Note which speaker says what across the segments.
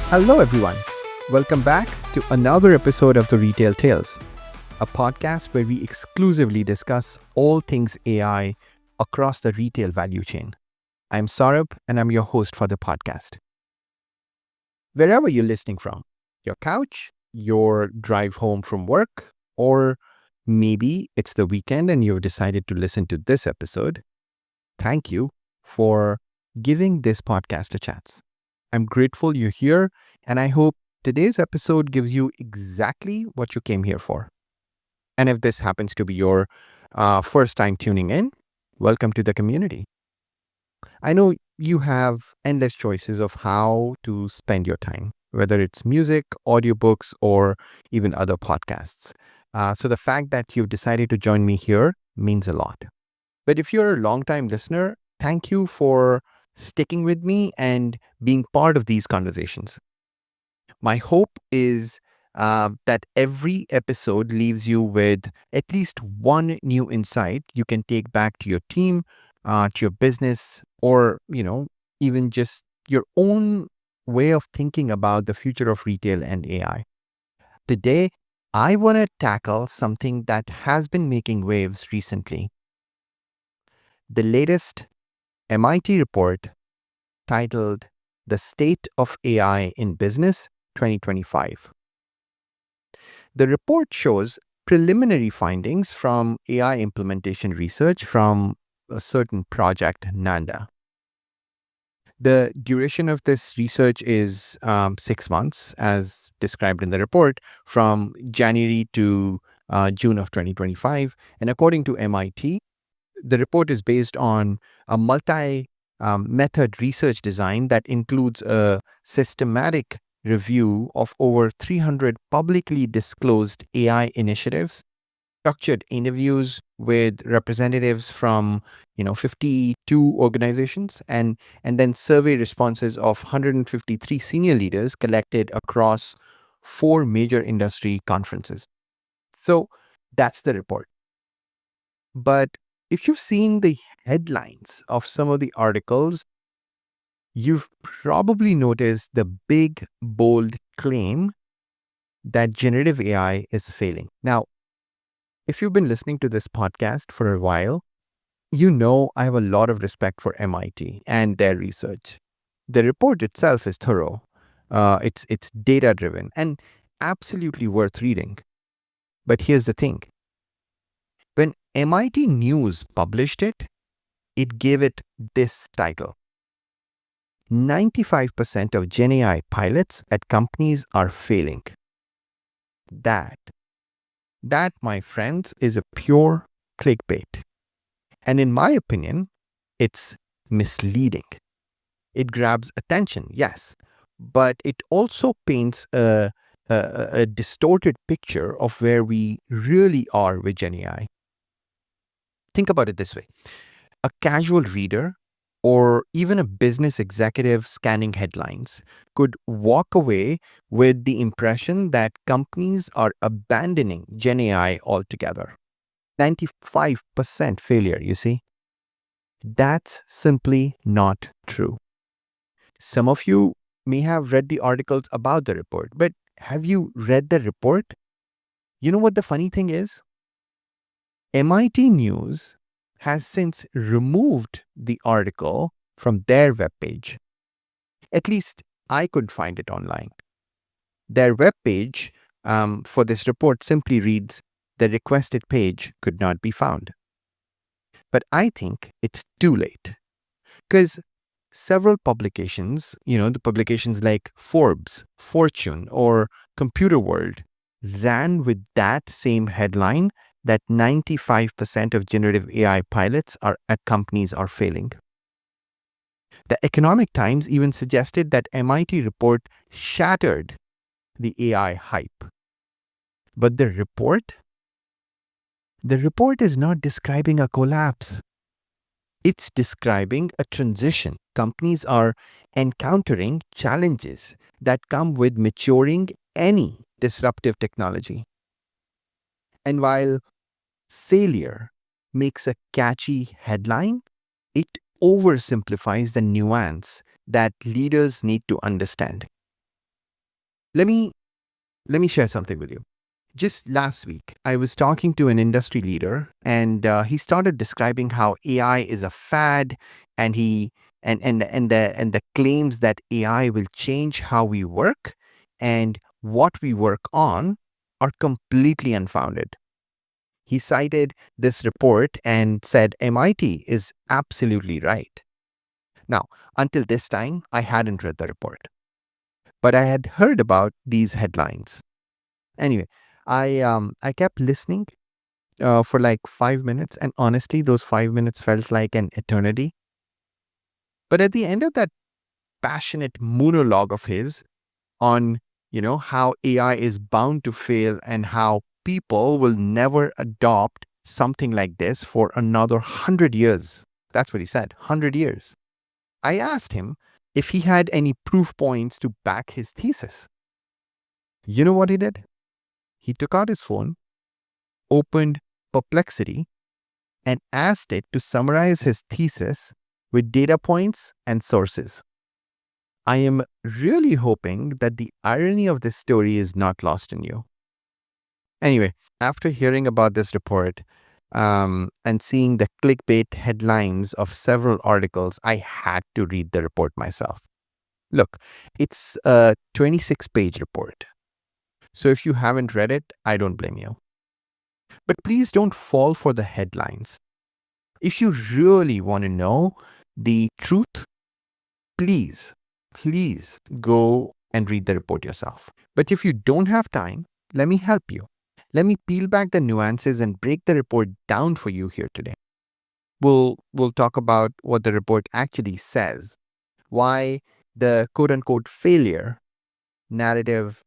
Speaker 1: Hello, everyone. Welcome back to another episode of the Retail Tales, a podcast where we exclusively discuss all things AI across the retail value chain. I'm Saurabh, and I'm your host for the podcast. Wherever you're listening from, your couch, your drive home from work, or maybe it's the weekend and you've decided to listen to this episode, thank you for giving this podcast a chance. I'm grateful you're here, and I hope today's episode gives you exactly what you came here for. And if this happens to be your first time tuning in, welcome to the community. I know you have endless choices of how to spend your time, whether it's music, audiobooks, or even other podcasts. So the fact that you've decided to join me here means a lot. But if you're a longtime listener, thank you for sticking with me and being part of these conversations. My hope is that every episode leaves you with at least one new insight you can take back to your team, to your business, or, even just your own way of thinking about the future of retail and AI. Today, I want to tackle something that has been making waves recently. The latest MIT report titled The State of AI in Business 2025. The report shows preliminary findings from AI implementation research from a certain project, Nanda. The duration of this research is 6 months, as described in the report, from January to June of 2025. And according to MIT, the report is based on a multi-method research design that includes a systematic review of over 300 publicly disclosed AI initiatives, structured interviews with representatives from 52 organizations, and then survey responses of 153 senior leaders collected across 4 major industry conferences. So that's the report. But if you've seen the headlines of some of the articles, you've probably noticed the big, bold claim that generative AI is failing. Now, if you've been listening to this podcast for a while, you know I have a lot of respect for MIT and their research. The report itself is thorough, it's data-driven, and absolutely worth reading. But here's the thing. When MIT News published it, it gave it this title: 95% of GenAI pilots at companies are failing. That, my friends, is a pure clickbait. And in my opinion, it's misleading. It grabs attention, yes, but it also paints a distorted picture of where we really are with GenAI. Think about it this way. A casual reader or even a business executive scanning headlines could walk away with the impression that companies are abandoning GenAI altogether. 95% failure, you see. That's simply not true. Some of you may have read the articles about the report, but have you read the report? You know what the funny thing is? MIT News has since removed the article from their webpage. At least I could find it online. Their webpage for this report simply reads, "The requested page could not be found." But I think it's too late, because several publications, the publications like Forbes, Fortune, or Computer World, ran with that same headline, that 95% of generative AI pilots at companies are failing. The Economic Times even suggested that MIT report shattered the AI hype. But the report is not describing a collapse. It's describing a transition. Companies are encountering challenges that come with maturing any disruptive technology. And while failure makes a catchy headline, it oversimplifies the nuance that leaders need to understand. Let me let me share something with you. Just last week, I was talking to an industry leader, and he started describing how AI is a fad, and he and the claims that AI will change how we work and what we work on are completely unfounded. He cited this report and said MIT is absolutely right. Now, until this time, I hadn't read the report, but I had heard about these headlines. Anyway, I kept listening for like 5 minutes, and honestly, those 5 minutes felt like an eternity. But at the end of that passionate monologue of his on, how AI is bound to fail and how people will never adopt something like this for another 100 years. That's what he said, 100 years. I asked him if he had any proof points to back his thesis. You know what he did? He took out his phone, opened Perplexity, and asked it to summarize his thesis with data points and sources. I am really hoping that the irony of this story is not lost in you. Anyway, after hearing about this report and seeing the clickbait headlines of several articles, I had to read the report myself. Look, it's a 26-page report. So if you haven't read it, I don't blame you. But please don't fall for the headlines. If you really want to know the truth, please go and read the report yourself. But if you don't have time, let me help you. Let me peel back the nuances and break the report down for you here today. We'll talk about what the report actually says, why the quote-unquote failure narrative,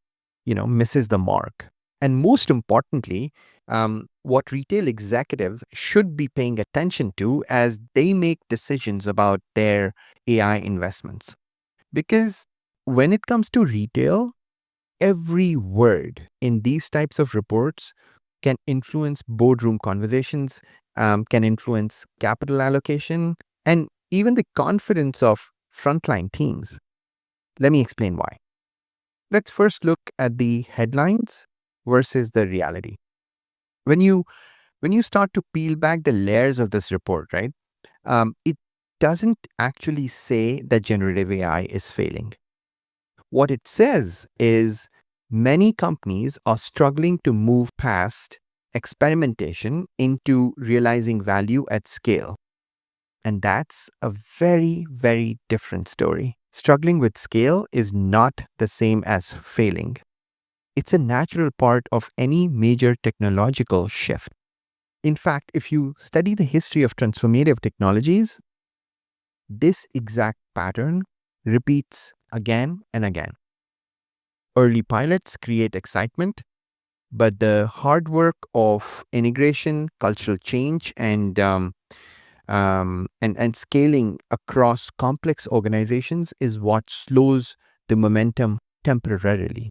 Speaker 1: misses the mark, and most importantly, what retail executives should be paying attention to as they make decisions about their AI investments. Because when it comes to retail, every word in these types of reports can influence boardroom conversations, can influence capital allocation, and even the confidence of frontline teams. Let me explain why. Let's first look at the headlines versus the reality. When you start to peel back the layers of this report, right, it doesn't actually say that generative AI is failing. What it says is many companies are struggling to move past experimentation into realizing value at scale. And that's a very, very different story. Struggling with scale is not the same as failing. It's a natural part of any major technological shift. In fact, if you study the history of transformative technologies, this exact pattern repeats again and again. Early pilots create excitement, but the hard work of integration, cultural change, and scaling across complex organizations is what slows the momentum temporarily.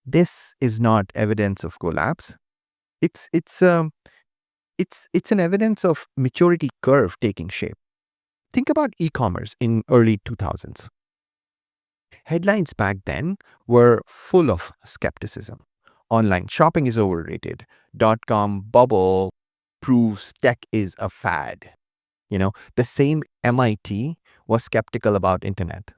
Speaker 1: This is not evidence of collapse. It's an evidence of maturity curve taking shape. Think about e-commerce in early 2000s. Headlines back then were full of skepticism. Online shopping is overrated. .com bubble proves tech is a fad. The same MIT was skeptical about internet.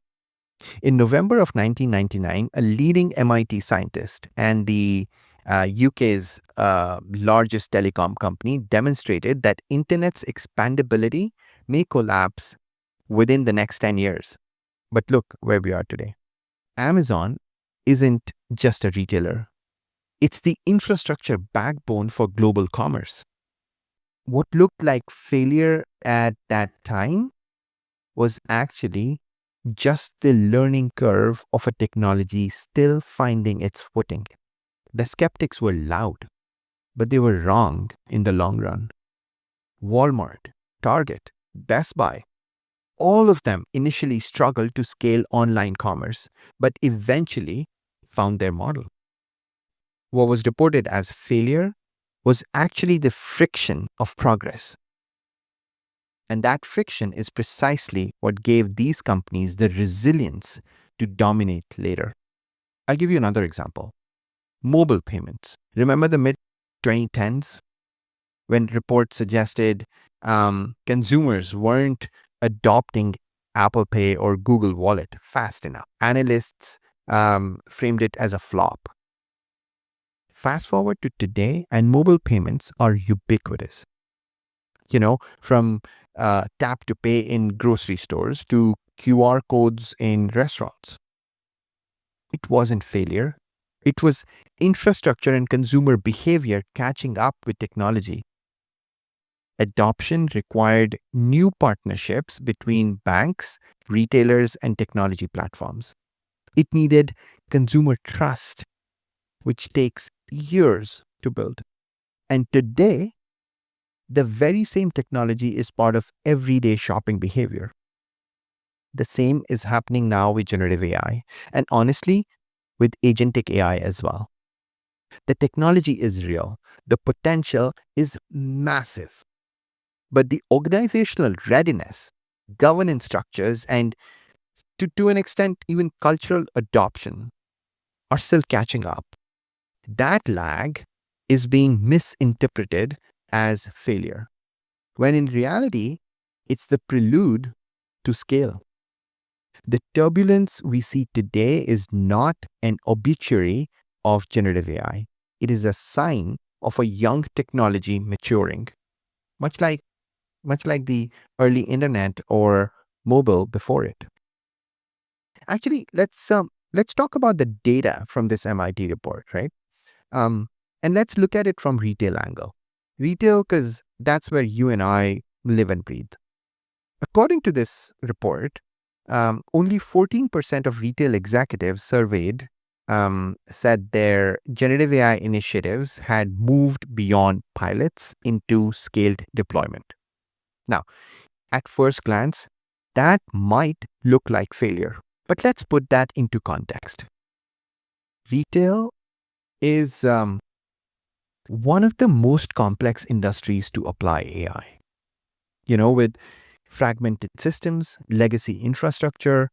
Speaker 1: In November of 1999, a leading MIT scientist and the UK's largest telecom company demonstrated that internet's expandability may collapse within the next 10 years. But look where we are today. Amazon isn't just a retailer. It's the infrastructure backbone for global commerce. What looked like failure at that time was actually just the learning curve of a technology still finding its footing. The skeptics were loud, but they were wrong in the long run. Walmart, Target, Best Buy, all of them initially struggled to scale online commerce, but eventually found their model. What was reported as failure was actually the friction of progress. And that friction is precisely what gave these companies the resilience to dominate later. I'll give you another example. Mobile payments. Remember the mid 2010s when reports suggested consumers weren't adopting Apple Pay or Google Wallet fast enough. Analysts framed it as a flop. Fast forward to today, and mobile payments are ubiquitous. From tap to pay in grocery stores to QR codes in restaurants. It wasn't failure. It was infrastructure and consumer behavior catching up with technology. Adoption required new partnerships between banks, retailers, and technology platforms. It needed consumer trust, which takes years to build. And today, the very same technology is part of everyday shopping behavior. The same is happening now with generative AI, and honestly, with agentic AI as well. The technology is real. The potential is massive. But the organizational readiness, governance structures, and to an extent, even cultural adoption are still catching up. That lag is being misinterpreted as failure, when in reality, it's the prelude to scale. The turbulence we see today is not an obituary of generative AI. It is a sign of a young technology maturing, much like the early internet or mobile before it. Actually, let's talk about the data from this MIT report, right? And let's look at it from retail angle. Retail, because that's where you and I live and breathe. According to this report, only 14% of retail executives surveyed said their generative AI initiatives had moved beyond pilots into scaled deployment. Now, at first glance, that might look like failure, but let's put that into context. Retail is one of the most complex industries to apply AI. With fragmented systems, legacy infrastructure,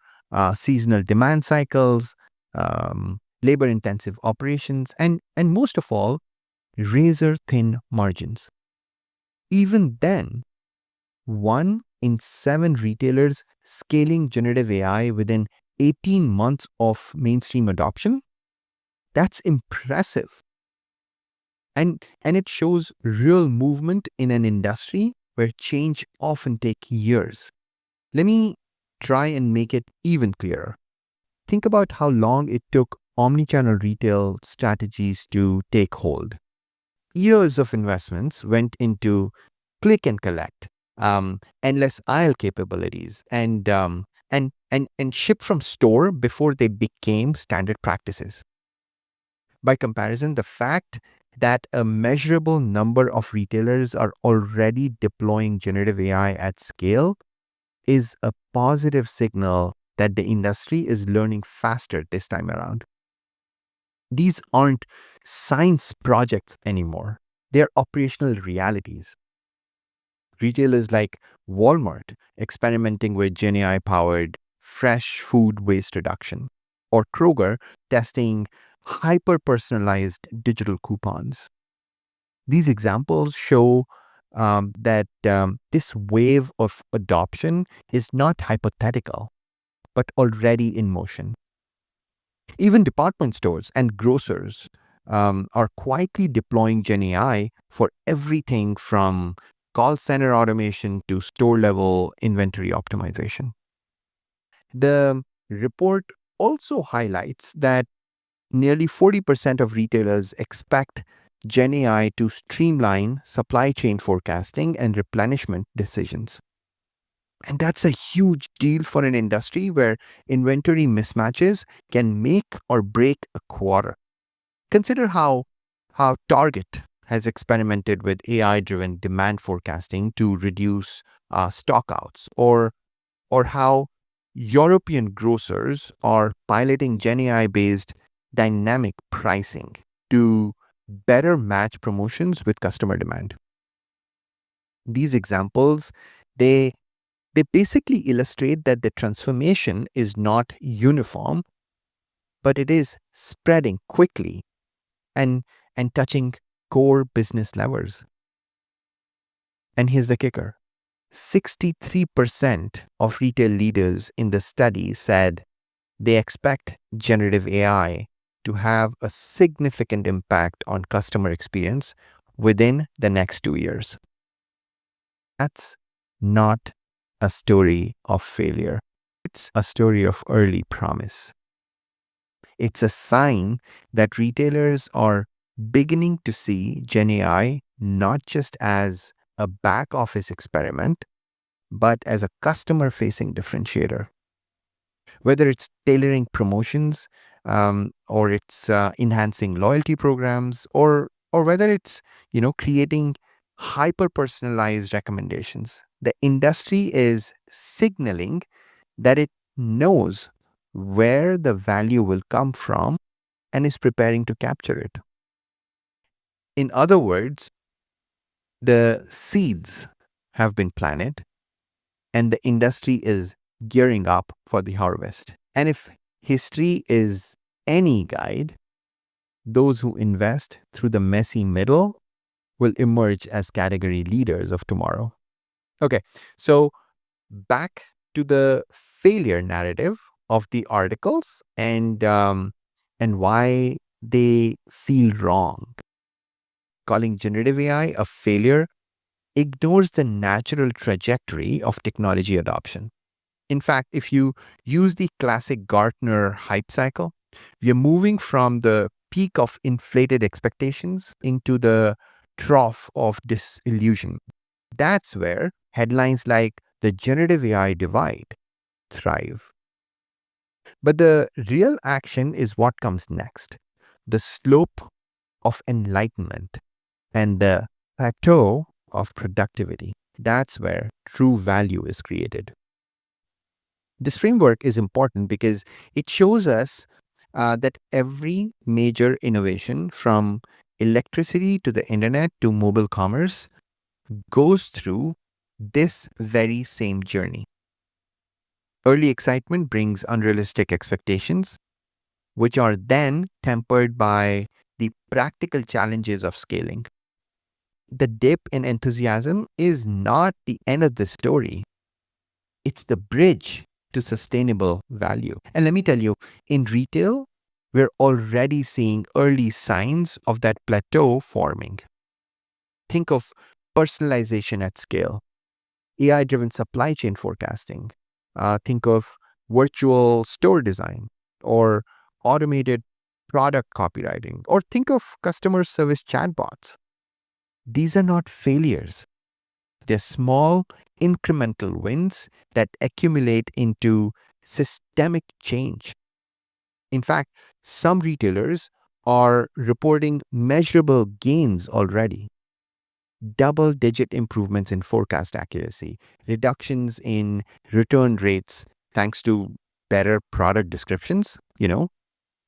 Speaker 1: seasonal demand cycles, labor-intensive operations, and most of all, razor-thin margins. Even then, 1 in 7 retailers scaling generative AI within 18 months of mainstream adoption, that's impressive. And it shows real movement in an industry where change often takes years. Let me try and make it even clearer. Think about how long it took omnichannel retail strategies to take hold. Years of investments went into click and collect, endless aisle capabilities, and ship from store before they became standard practices. By comparison, the fact that a measurable number of retailers are already deploying generative AI at scale is a positive signal that the industry is learning faster this time around. These aren't science projects anymore. They're operational realities. Retailers like Walmart experimenting with GenAI-powered fresh food waste reduction, or Kroger testing hyper-personalized digital coupons. These examples show that this wave of adoption is not hypothetical, but already in motion. Even department stores and grocers are quietly deploying GenAI for everything from call center automation to store-level inventory optimization. The report also highlights that nearly 40% of retailers expect GenAI to streamline supply chain forecasting and replenishment decisions. And that's a huge deal for an industry where inventory mismatches can make or break a quarter. Consider how Target has experimented with AI-driven demand forecasting to reduce stockouts, or how European grocers are piloting GenAI-based dynamic pricing to better match promotions with customer demand. These examples, they basically illustrate that the transformation is not uniform, but it is spreading quickly and, and touching core business levers. And here's the kicker: 63% of retail leaders in the study said they expect generative AI to have a significant impact on customer experience within the next 2 years. That's not a story of failure. It's a story of early promise. It's a sign that retailers are beginning to see GenAI not just as a back office experiment, but as a customer facing differentiator. Whether it's tailoring promotions, or it's enhancing loyalty programs, or whether it's creating hyper personalized recommendations, the industry is signaling that it knows where the value will come from and is preparing to capture it. In other words, the seeds have been planted and the industry is gearing up for the harvest. And if history is any guide, those who invest through the messy middle will emerge as category leaders of tomorrow. Okay, so back to the failure narrative of the articles and why they feel wrong. Calling generative AI a failure ignores the natural trajectory of technology adoption. In fact, if you use the classic Gartner hype cycle, we are moving from the peak of inflated expectations into the trough of disillusion. That's where headlines like the generative AI divide thrive. But the real action is what comes next: the slope of enlightenment and the plateau of productivity. That's where true value is created. This framework is important because it shows us that every major innovation, from electricity to the internet to mobile commerce, goes through this very same journey. Early excitement brings unrealistic expectations, which are then tempered by the practical challenges of scaling. The dip in enthusiasm is not the end of the story, it's the bridge to sustainable value. And let me tell you, in retail, we're already seeing early signs of that plateau forming. Think of personalization at scale, AI-driven supply chain forecasting. Think of virtual store design or automated product copywriting, or think of customer service chatbots. These are not failures. They're small, incremental wins that accumulate into systemic change. In fact, some retailers are reporting measurable gains already: double-digit improvements in forecast accuracy, reductions in return rates thanks to better product descriptions,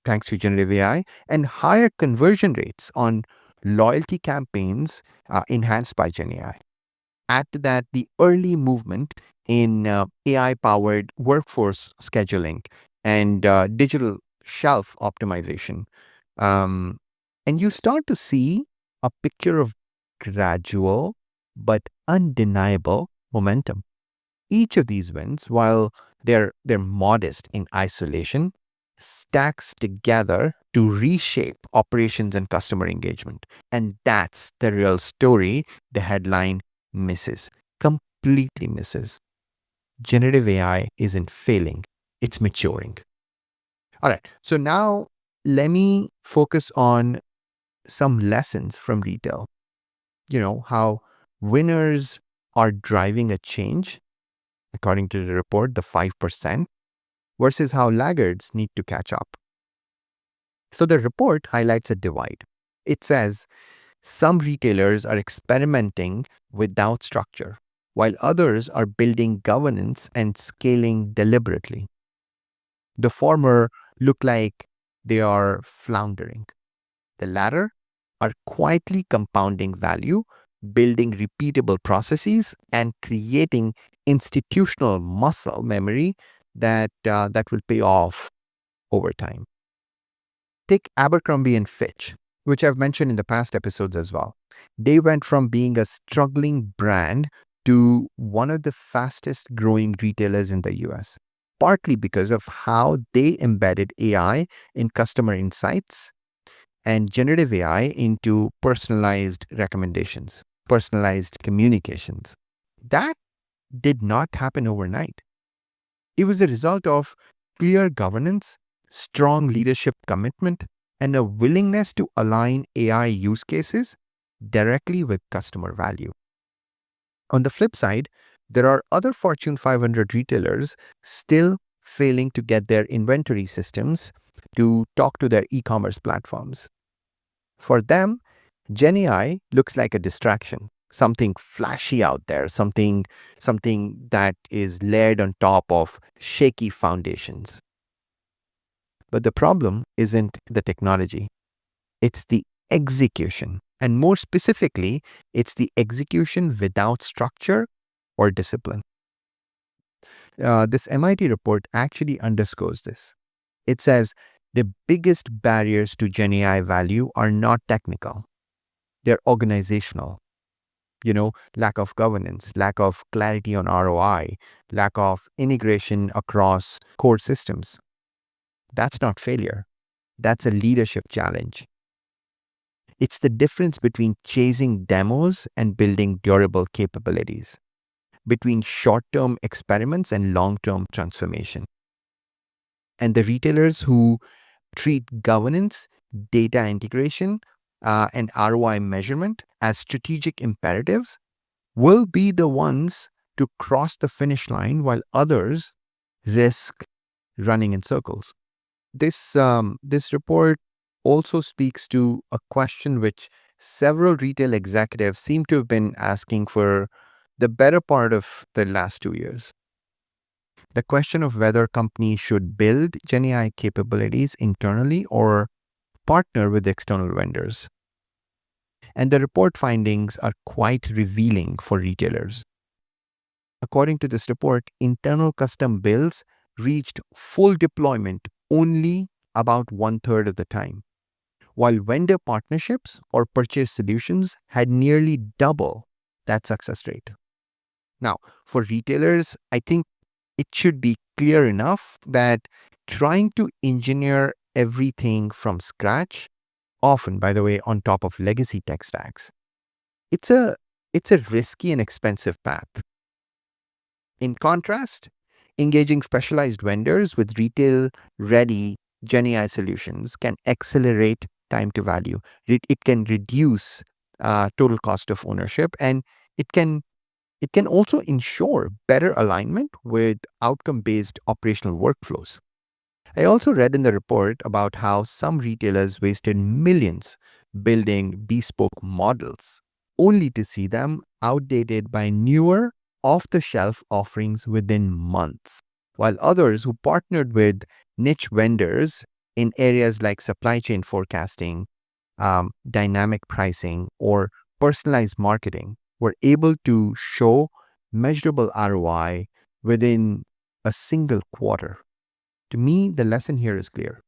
Speaker 1: thanks to generative AI, and higher conversion rates on loyalty campaigns enhanced by GenAI. Add to that the early movement in AI-powered workforce scheduling and digital shelf optimization. Um, and you start to see a picture of gradual but undeniable momentum. Each of these wins, while they're modest in isolation, stacks together to reshape operations and customer engagement. And that's the real story the headline misses, completely misses. Generative AI isn't failing, it's maturing. All right, so now let me focus on some lessons from retail. How winners are driving a change, according to the report, the 5%, versus how laggards need to catch up. So the report highlights a divide. It says some retailers are experimenting without structure, while others are building governance and scaling deliberately. The former look like they are floundering. The latter are quietly compounding value, building repeatable processes, and creating institutional muscle memory that will pay off over time. Take Abercrombie and Fitch, which I've mentioned in the past episodes as well. They went from being a struggling brand to one of the fastest growing retailers in the US, partly because of how they embedded AI in customer insights and generative AI into personalized recommendations, personalized communications. That did not happen overnight. It was a result of clear governance, strong leadership commitment, and a willingness to align AI use cases directly with customer value. On the flip side, there are other Fortune 500 retailers still failing to get their inventory systems to talk to their e-commerce platforms. For them, GenAI looks like a distraction, something flashy out there, something that is layered on top of shaky foundations. But the problem isn't the technology, it's the execution. And more specifically, it's the execution without structure or discipline. This MIT report actually underscores this. It says the biggest barriers to GenAI value are not technical, they're organizational. Lack of governance, lack of clarity on ROI, lack of integration across core systems. That's not failure. That's a leadership challenge. It's the difference between chasing demos and building durable capabilities, between short-term experiments and long-term transformation. And the retailers who treat governance, data integration, and ROI measurement as strategic imperatives will be the ones to cross the finish line while others risk running in circles. This report also speaks to a question which several retail executives seem to have been asking for the better part of the last 2 years. The question of whether companies should build GenAI capabilities internally or partner with external vendors. And the report findings are quite revealing for retailers. According to this report, internal custom builds reached full deployment only about one-third of the time, while vendor partnerships or purchase solutions had nearly double that success rate. Now, for retailers, I think it should be clear enough that trying to engineer everything from scratch, often, by the way, on top of legacy tech stacks, it's a risky and expensive path. In contrast, engaging specialized vendors with retail-ready GenAI solutions can accelerate time to value. It can reduce total cost of ownership, and it can also ensure better alignment with outcome-based operational workflows. I also read in the report about how some retailers wasted millions building bespoke models, only to see them outdated by newer, off-the-shelf offerings within months, while others who partnered with niche vendors in areas like supply chain forecasting, dynamic pricing, or personalized marketing were able to show measurable ROI within a single quarter. To me, the lesson here is clear.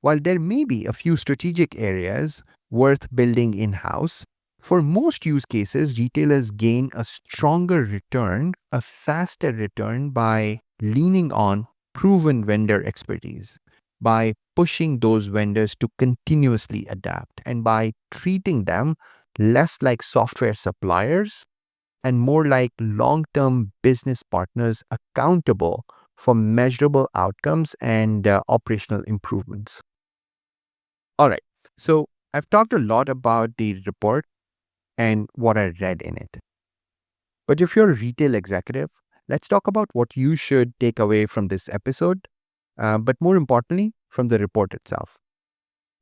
Speaker 1: While there may be a few strategic areas worth building in-house, for most use cases, retailers gain a stronger return, a faster return by leaning on proven vendor expertise, by pushing those vendors to continuously adapt, and by treating them less like software suppliers and more like long-term business partners accountable for measurable outcomes and operational improvements. All right, so I've talked a lot about the report and what I read in it. But if you're a retail executive, let's talk about what you should take away from this episode, but more importantly, from the report itself.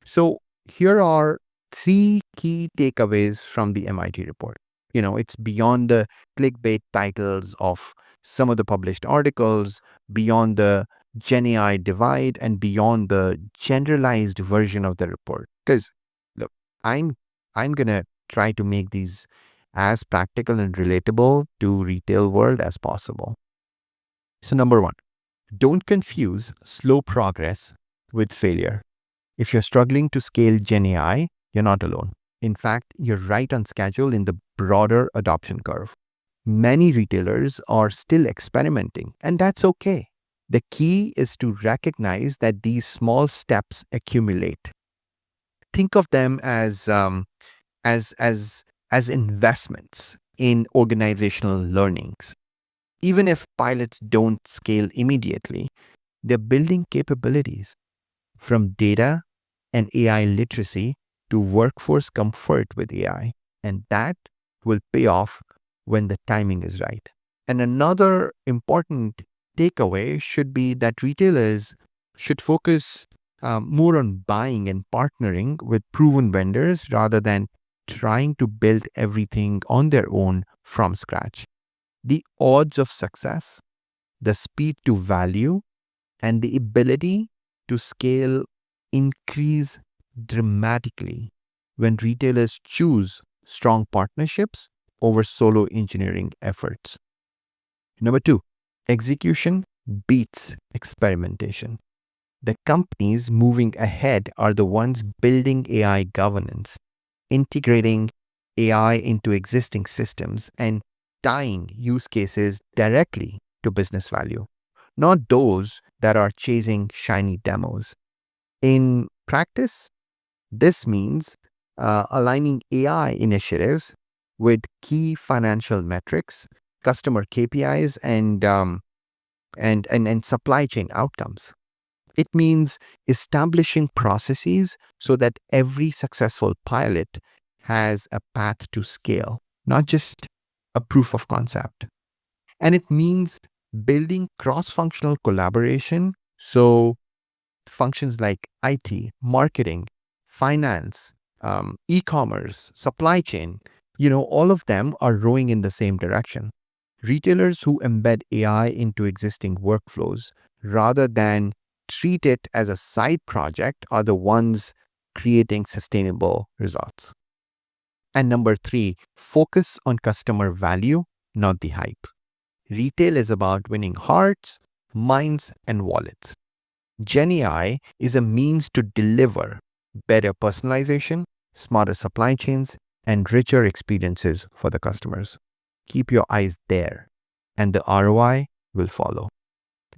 Speaker 1: So here are 3 key takeaways from the MIT report. It's beyond the clickbait titles of some of the published articles, beyond the GenAI divide, and beyond the generalized version of the report. Because look, I'm gonna try to make these as practical and relatable to retail world as possible. So number 1, don't confuse slow progress with failure. If you're struggling to scale GenAI, you're not alone. In fact, you're right on schedule in the broader adoption curve. Many retailers are still experimenting, and that's okay. The key is to recognize that these small steps accumulate. Think of them as as investments in organizational learnings. Even if pilots don't scale immediately, they're building capabilities from data and AI literacy to workforce comfort with AI, and that will pay off when the timing is right. And another important takeaway should be that retailers should focus more on buying and partnering with proven vendors rather than trying to build everything on their own from scratch. The odds of success, the speed to value, and the ability to scale increase dramatically when retailers choose strong partnerships over solo engineering efforts. Number two, execution beats experimentation. The companies moving ahead are the ones building AI governance, integrating AI into existing systems, and tying use cases directly to business value, not those that are chasing shiny demos. In practice, this means aligning AI initiatives with key financial metrics, customer KPIs, and supply chain outcomes. It means establishing processes so that every successful pilot has a path to scale, not just a proof of concept. And it means building cross functional collaboration so functions like IT, marketing, finance, e commerce, supply chain, all of them are rowing in the same direction. Retailers who embed AI into existing workflows rather than treat it as a side project are the ones creating sustainable results. And number three, focus on customer value, not the hype. Retail is about winning hearts, minds, and wallets. GenAI is a means to deliver better personalization, smarter supply chains, and richer experiences for the customers. Keep your eyes there, and the ROI will follow.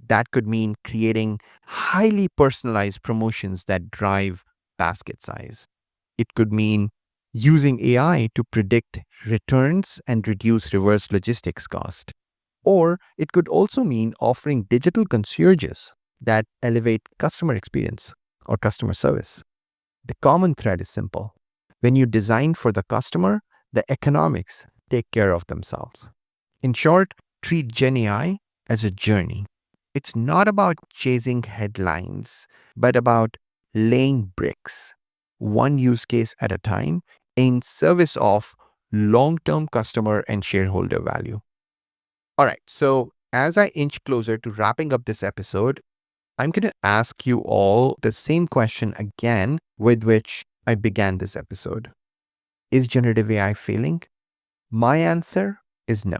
Speaker 1: That could mean creating highly personalized promotions that drive basket size. It could mean using AI to predict returns and reduce reverse logistics cost. Or it could also mean offering digital concierges that elevate customer experience or customer service. The common thread is simple. When you design for the customer, the economics take care of themselves. In short, treat GenAI as a journey. It's not about chasing headlines, but about laying bricks, one use case at a time, in service of long-term customer and shareholder value. All right, so as I inch closer to wrapping up this episode, I'm going to ask you all the same question again with which I began this episode. Is generative AI failing? My answer is no.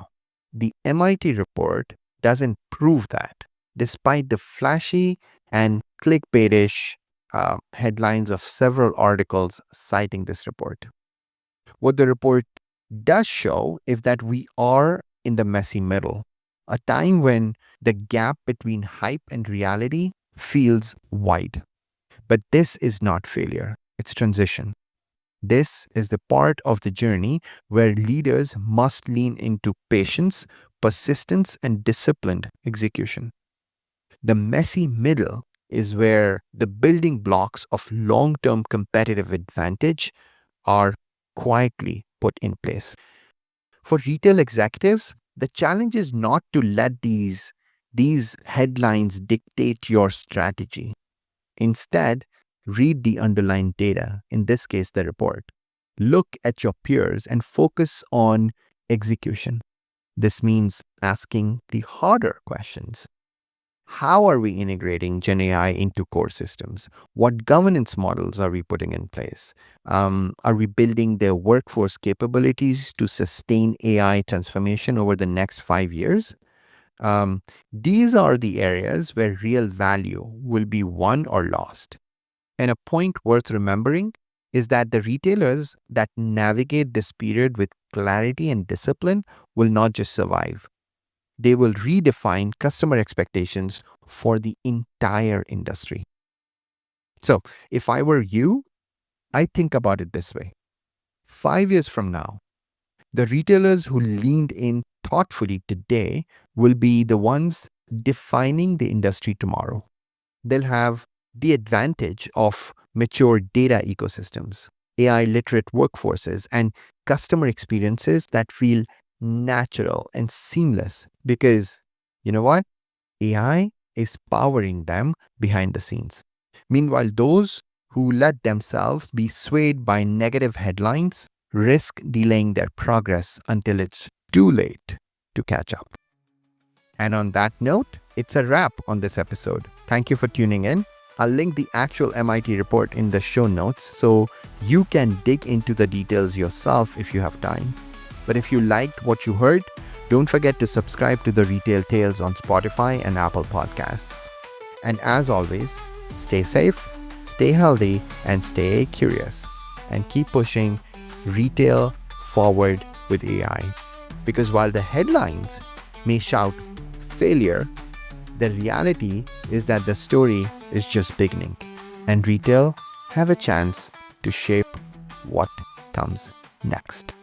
Speaker 1: The MIT report doesn't prove that, despite the flashy and clickbaitish headlines of several articles citing this report. What the report does show is that we are in the messy middle, a time when the gap between hype and reality feels wide. But this is not failure, it's transition. This is the part of the journey where leaders must lean into patience, persistence, and disciplined execution. The messy middle is where the building blocks of long term competitive advantage are quietly put in place. For retail executives, the challenge is not to let these headlines dictate your strategy. Instead, read the underlying data, in this case, the report. Look at your peers and focus on execution. This means asking the harder questions. How are we integrating GenAI into core systems? What governance models are we putting in place? Are we building the workforce capabilities to sustain AI transformation over the next 5 years? These are the areas where real value will be won or lost. And a point worth remembering is that the retailers that navigate this period with clarity and discipline will not just survive, they will redefine customer expectations for the entire industry. So, if I were you, I think about it this way. 5 years from now, the retailers who leaned in thoughtfully today will be the ones defining the industry tomorrow. They'll have the advantage of mature data ecosystems, AI literate workforces, and customer experiences that feel natural and seamless because, you know what? AI is powering them behind the scenes. Meanwhile, those who let themselves be swayed by negative headlines risk delaying their progress until it's too late to catch up. And on that note, it's a wrap on this episode. Thank you for tuning in. I'll link the actual MIT report in the show notes so you can dig into the details yourself if you have time. But if you liked what you heard, don't forget to subscribe to the Retail Tales on Spotify and Apple Podcasts. And as always, stay safe, stay healthy, and stay curious. And keep pushing retail forward with AI. Because while the headlines may shout failure, the reality is that the story is just beginning, and retail have a chance to shape what comes next.